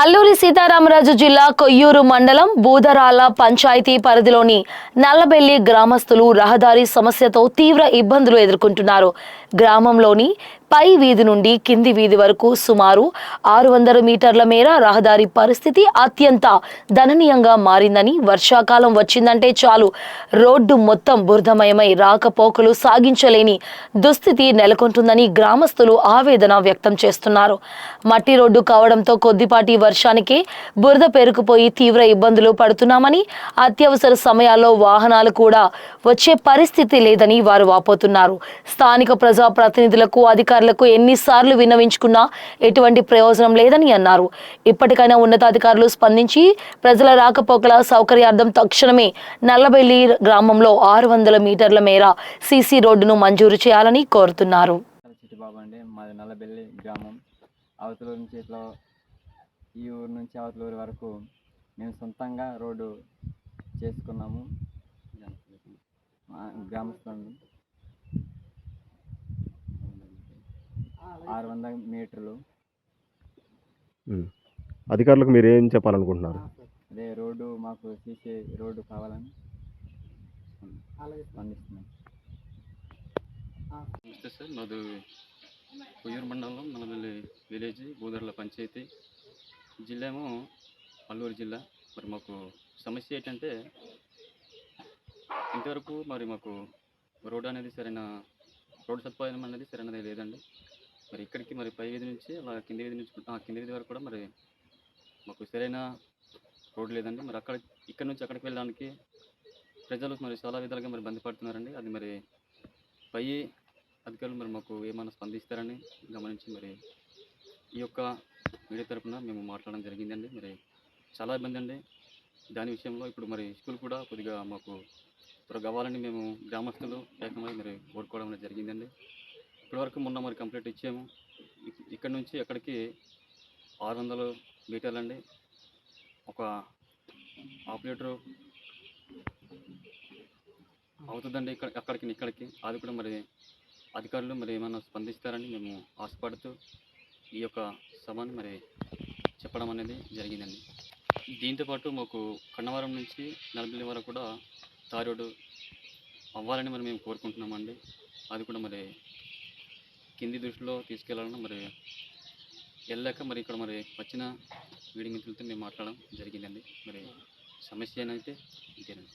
అల్లూరి సీతారామరాజు జిల్లా కొయ్యూరు మండలం బూదరాల పంచాయతీ పరిధిలోని నల్లబెల్లి గ్రామస్తులు రహదారి సమస్యతో తీవ్ర ఇబ్బందులు ఎదుర్కొంటున్నారు. గ్రామంలోని పై వీధి నుండి కింది వీధి వరకు సుమారు 600 మీటర్ల మేర రహదారి పరిస్థితి అత్యంత దయనీయంగా మారిందని, వర్షాకాలం వచ్చిందంటే చాలు రోడ్డు మొత్తం బురదమయమై రాకపోకలు సాగించలేని దుస్థితి నెలకొంటుందని గ్రామస్తులు ఆవేదన వ్యక్తం చేస్తున్నారు. మట్టి రోడ్డు కావడంతో కొద్దిపాటి వర్షానికి బురద పేరుకుపోయి తీవ్ర ఇబ్బందులు పడుతున్నామని, అత్యవసర సమయాల్లో వాహనాలు కూడా వచ్చే పరిస్థితి లేదని వారు వాపోతున్నారు. స్థానిక ప్రజాప్రతినిధులకు, అధికారులకు ఎన్నిసార్లు విన్నవించుకున్నా ఎటువంటి ప్రయోజనం లేదని అన్నారు. ఇప్పటికైనా ఉన్నతాధికారులు స్పందించి ప్రజల రాకపోకల సౌకర్యార్థం తక్షణమే నల్లబెల్లి గ్రామంలో 600 మీటర్ల మేర సీసీ రోడ్డును మంజూరు చేయాలని కోరుతున్నారు. మాది నల్లబెల్లి గ్రామం. అవతల నుంచి ఇట్లా ఈ ఊరు నుంచి అవతల ఊరి వరకు మేము సొంతంగా రోడ్డు చేసుకున్నాము. గ్రామస్తులు 600 మీటర్లు. అధికారులకు మీరు ఏం చెప్పాలనుకుంటున్నారు? అదే రోడ్డు మాకు సీసీ రోడ్డు కావాలని స్పందిస్తున్నాం. నమస్తే సార్, మాది కొయ్యూరు మండలం నల్లబెల్లి విలేజ్ బూదర్ల పంచాయతీ, జిల్లా ఏమో అల్లూరు జిల్లా. మరి మాకు సమస్య ఏంటంటే ఇంతవరకు మరి మాకు రోడ్డు అనేది రోడ్డు సదుపాయం అనేది సరైనది లేదండి. మరి ఇక్కడికి మరి పై వీధి నుంచి అలా కింది వీధి నుంచి కింది వీధి వరకు కూడా మరి మాకు సరైన రోడ్డు లేదండి. మరి ఇక్కడ నుంచి అక్కడికి వెళ్ళడానికి ప్రజలు మరి చాలా విధాలుగా మరి ఇబ్బంది పడుతున్నారండి. అది మరి పై అధికారులు మరి మాకు ఏమైనా స్పందిస్తారని గమనించి మరి ఈ యొక్క మీడియా తరఫున మేము మాట్లాడడం జరిగిందండి. మరి చాలా ఇబ్బంది అండి దాని విషయంలో. ఇప్పుడు మరి స్కూల్ కూడా కొద్దిగా మాకు త్వరగా కావాలని మేము గ్రామస్తులు ఏకమై మరి కోరుకోవడం అనేది జరిగిందండి. ఇప్పటివరకు మొన్న మరి కంప్లీట్ ఇచ్చాము. ఇక్కడ నుంచి అక్కడికి 600 మీటర్లు అండి. ఒక హాఫ్ లీటరు అవుతుందండి ఇక్కడికి. అది కూడా మరి అధికారులు మరి ఏమైనా స్పందిస్తారని మేము ఆశపడుతూ ఈ యొక్క సభను మరి చెప్పడం అనేది జరిగిందండి. దీంతోపాటు మాకు కన్నవరం నుంచి నల్లబెల్లి వరకు కూడా తార్ రోడ్డు అవ్వాలని మరి మేము కోరుకుంటున్నామండి. అది కూడా మరి కింది దృష్టిలో తీసుకెళ్లాలని మరి వెళ్ళాక మరి ఇక్కడ మరి వచ్చిన మీడియా మిత్రులతో మేము మాట్లాడడం జరిగిందండి. మరి సమస్య అయితే ఇంతేనండి.